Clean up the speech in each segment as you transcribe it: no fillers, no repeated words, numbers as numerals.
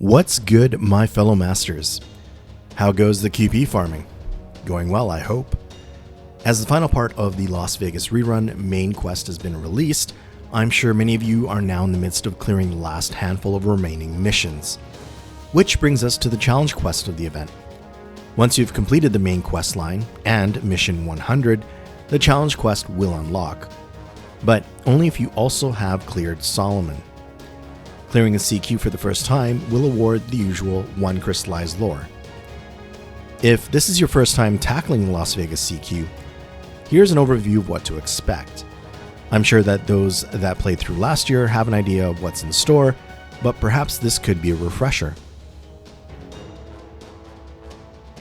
What's good, my fellow masters? How goes the QP farming? Going well, I hope. As the final part of the Las Vegas Rerun main quest has been released, I'm sure many of you are now in the midst of clearing the last handful of remaining missions. Which brings us to the challenge quest of the event. Once you've completed the main quest line and mission 100, the challenge quest will unlock. But only if you also have cleared Solomon. Clearing the CQ for the first time will award the usual 1 crystallized lore. If this is your first time tackling the Las Vegas CQ, here's an overview of what to expect. I'm sure that those that played through last year have an idea of what's in store, but perhaps this could be a refresher.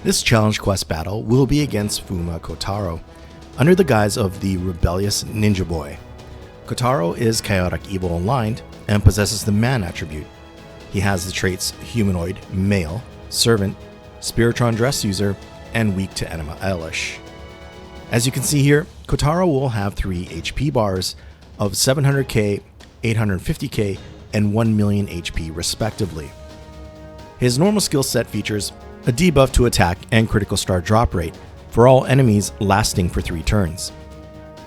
This challenge quest battle will be against Fuma Kotaro, under the guise of the Rebellious Ninja Boy. Kotaro is chaotic evil aligned and possesses the man attribute. He has the traits humanoid, male, servant, Spiritron dress user, and weak to Enema Elish. As you can see here, Kotaro will have 3 HP bars of 700k, 850k, and 1 million HP respectively. His normal skill set features a debuff to attack and critical star drop rate for all enemies lasting for 3 turns,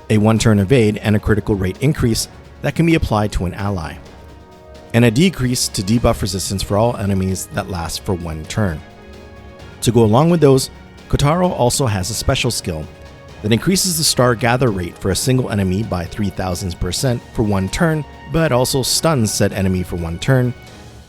a 1-turn evade and a critical rate increase that can be applied to an ally, and a decrease to debuff resistance for all enemies that last for 1 turn. To go along with those, Kotaro also has a special skill that increases the star gather rate for a single enemy by 3000% for 1 turn, but also stuns said enemy for 1 turn,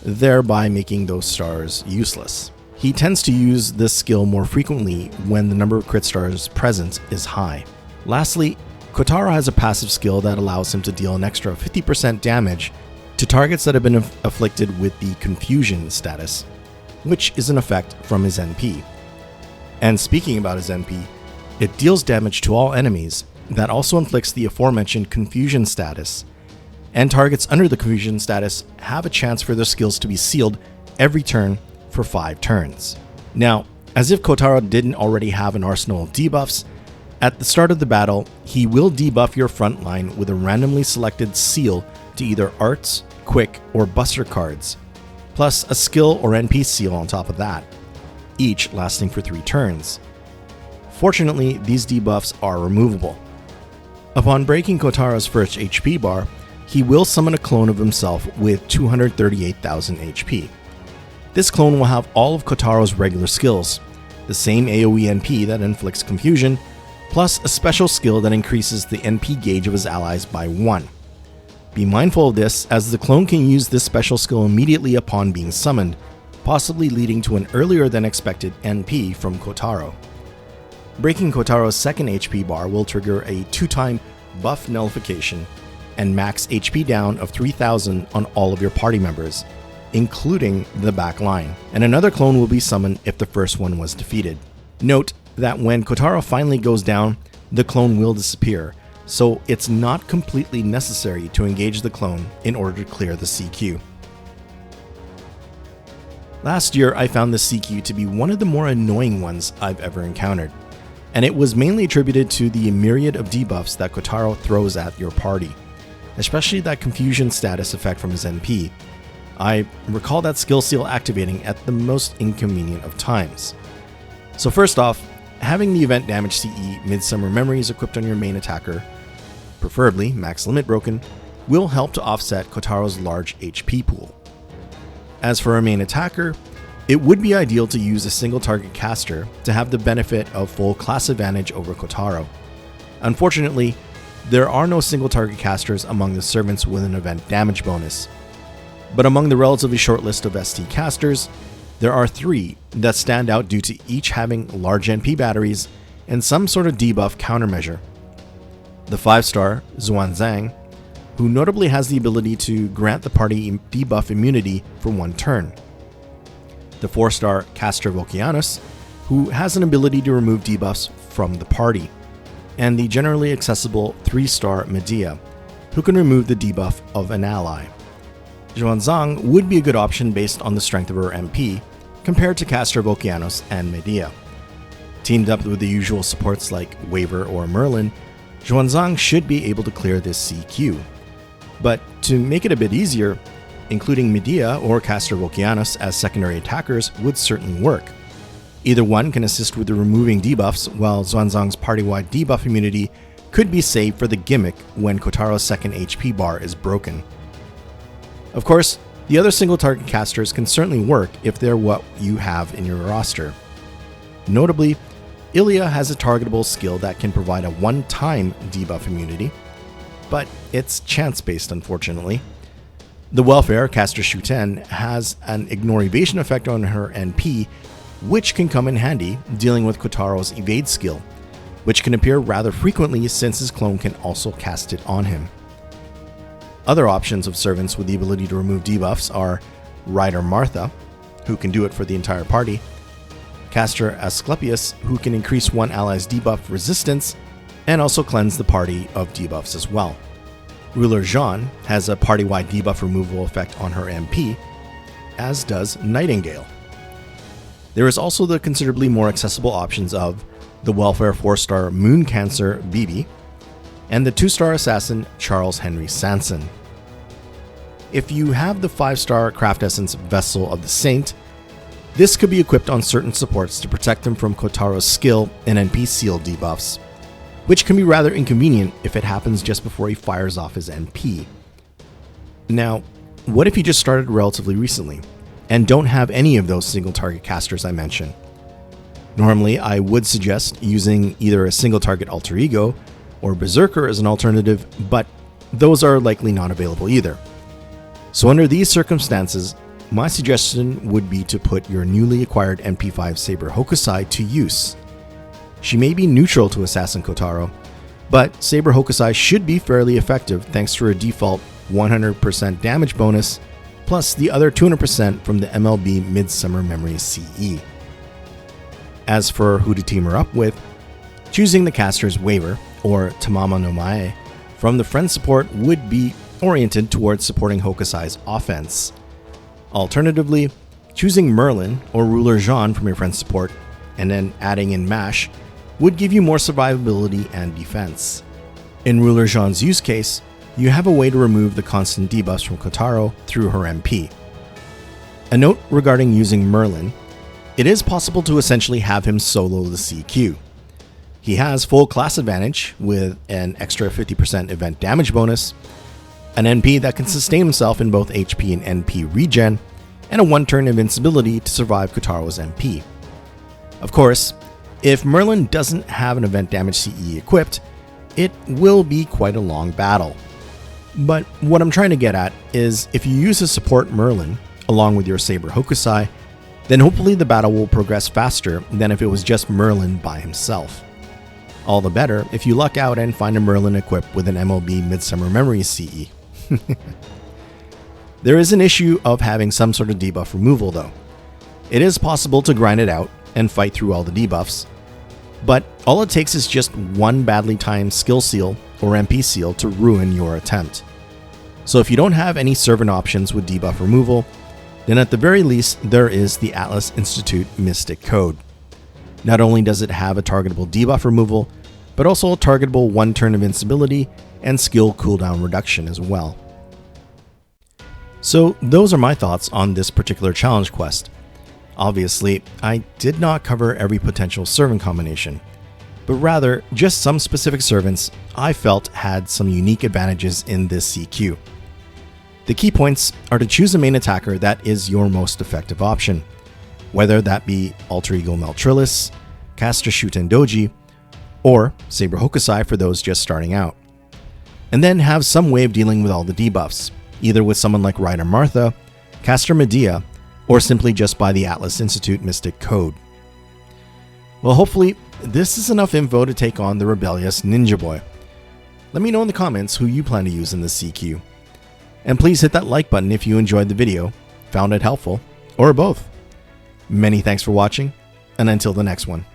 thereby making those stars useless. He tends to use this skill more frequently when the number of crit stars present is high. Lastly, Kotaro has a passive skill that allows him to deal an extra 50% damage to targets that have been afflicted with the Confusion status, which is an effect from his NP. And speaking about his NP, it deals damage to all enemies that also inflicts the aforementioned Confusion status, and targets under the Confusion status have a chance for their skills to be sealed every turn for 5 turns. Now, as if Kotaro didn't already have an arsenal of debuffs, at the start of the battle, he will debuff your front line with a randomly selected seal to either arts, quick, or buster cards, plus a skill or NP seal on top of that, each lasting for 3 turns. Fortunately, these debuffs are removable. Upon breaking Kotaro's first HP bar, he will summon a clone of himself with 238,000 HP. This clone will have all of Kotaro's regular skills, the same AoE NP that inflicts confusion, plus a special skill that increases the NP gauge of his allies by 1. Be mindful of this, as the clone can use this special skill immediately upon being summoned, possibly leading to an earlier than expected NP from Kotaro. Breaking Kotaro's second HP bar will trigger a 2-time buff nullification and max HP down of 3000 on all of your party members, including the back line, and another clone will be summoned if the first one was defeated. Note that when Kotaro finally goes down, the clone will disappear, so it's not completely necessary to engage the clone in order to clear the CQ. Last year, I found the CQ to be one of the more annoying ones I've ever encountered, and it was mainly attributed to the myriad of debuffs that Kotaro throws at your party, especially that Confusion status effect from his NP. I recall that skill seal activating at the most inconvenient of times. So first off, having the event damage CE Midsummer Memories equipped on your main attacker, preferably max limit broken, will help to offset Kotaro's large HP pool. As for our main attacker, it would be ideal to use a single target caster to have the benefit of full class advantage over Kotaro. Unfortunately, there are no single target casters among the servants with an event damage bonus, but among the relatively short list of ST casters, there are 3 that stand out due to each having large NP batteries and some sort of debuff countermeasure. The 5-star Xuanzang, who notably has the ability to grant the party debuff immunity for 1 turn. The 4-star Castor Volcianus, who has an ability to remove debuffs from the party. And the generally accessible 3-star Medea, who can remove the debuff of an ally. Xuanzang would be a good option based on the strength of her MP, compared to Castor Volcianus and Medea. Teamed up with the usual supports like Waver or Merlin, Xuanzang should be able to clear this CQ. But to make it a bit easier, including Medea or Caster Volkianus as secondary attackers would certainly work. Either one can assist with removing debuffs, while Xuanzang's party-wide debuff immunity could be saved for the gimmick when Kotaro's second HP bar is broken. Of course, the other single-target casters can certainly work if they're what you have in your roster. Notably, Ilya has a targetable skill that can provide a one-time debuff immunity, but it's chance-based unfortunately. The Welfare caster Shuten has an ignore evasion effect on her NP, which can come in handy dealing with Kotaro's evade skill, which can appear rather frequently since his clone can also cast it on him. Other options of servants with the ability to remove debuffs are Rider Martha, who can do it for the entire party, Caster Asclepius, who can increase one ally's debuff resistance and also cleanse the party of debuffs as well. Ruler Jean has a party-wide debuff removal effect on her MP, as does Nightingale. There is also the considerably more accessible options of the Welfare 4-star Moon Cancer Bibi and the 2-star assassin Charles Henry Sanson. If you have the 5-star Craft Essence Vessel of the Saint, this could be equipped on certain supports to protect them from Kotaro's skill and NP seal debuffs, which can be rather inconvenient if it happens just before he fires off his NP. Now, what if you just started relatively recently and don't have any of those single target casters I mentioned? Normally, I would suggest using either a single target alter ego or Berserker as an alternative, but those are likely not available either. So under these circumstances, my suggestion would be to put your newly acquired MP5 Saber Hokusai to use. She may be neutral to Assassin Kotaro, but Saber Hokusai should be fairly effective thanks to her default 100% damage bonus, plus the other 200% from the MLB Midsummer Memories CE. As for who to team her up with, choosing the caster's Waver, or Tamama no Mae, from the friend support would be oriented towards supporting Hokusai's offense. Alternatively, choosing Merlin or Ruler Jean from your friend's support, and then adding in Mash, would give you more survivability and defense. In Ruler Jean's use case, you have a way to remove the constant debuffs from Kotaro through her MP. A note regarding using Merlin, it is possible to essentially have him solo the CQ. He has full class advantage with an extra 50% event damage bonus, an NP that can sustain himself in both HP and NP regen, and a one-turn invincibility to survive Kotaro's MP. Of course, if Merlin doesn't have an event damage CE equipped, it will be quite a long battle. But what I'm trying to get at is if you use a support Merlin along with your Saber Hokusai, then hopefully the battle will progress faster than if it was just Merlin by himself. All the better if you luck out and find a Merlin equipped with an MLB Midsummer Memories CE. There is an issue of having some sort of debuff removal though. It is possible to grind it out and fight through all the debuffs, but all it takes is just one badly timed skill seal or MP seal to ruin your attempt. So if you don't have any servant options with debuff removal, then at the very least there is the Atlas Institute Mystic Code. Not only does it have a targetable debuff removal, but also a targetable one-turn invincibility and skill cooldown reduction as well. So those are my thoughts on this particular challenge quest. Obviously, I did not cover every potential servant combination, but rather just some specific servants I felt had some unique advantages in this CQ. The key points are to choose a main attacker that is your most effective option, whether that be Alter Ego Meltrillis, Caster Shuten Doji, or Saber Hokusai for those just starting out. And then have some way of dealing with all the debuffs, either with someone like Rider Martha, Caster Medea, or simply just by the Atlas Institute Mystic Code. Well, hopefully this is enough info to take on the Rebellious Ninja Boy. Let me know in the comments who you plan to use in this CQ. And please hit that like button if you enjoyed the video, found it helpful, or both. Many thanks for watching, and until the next one.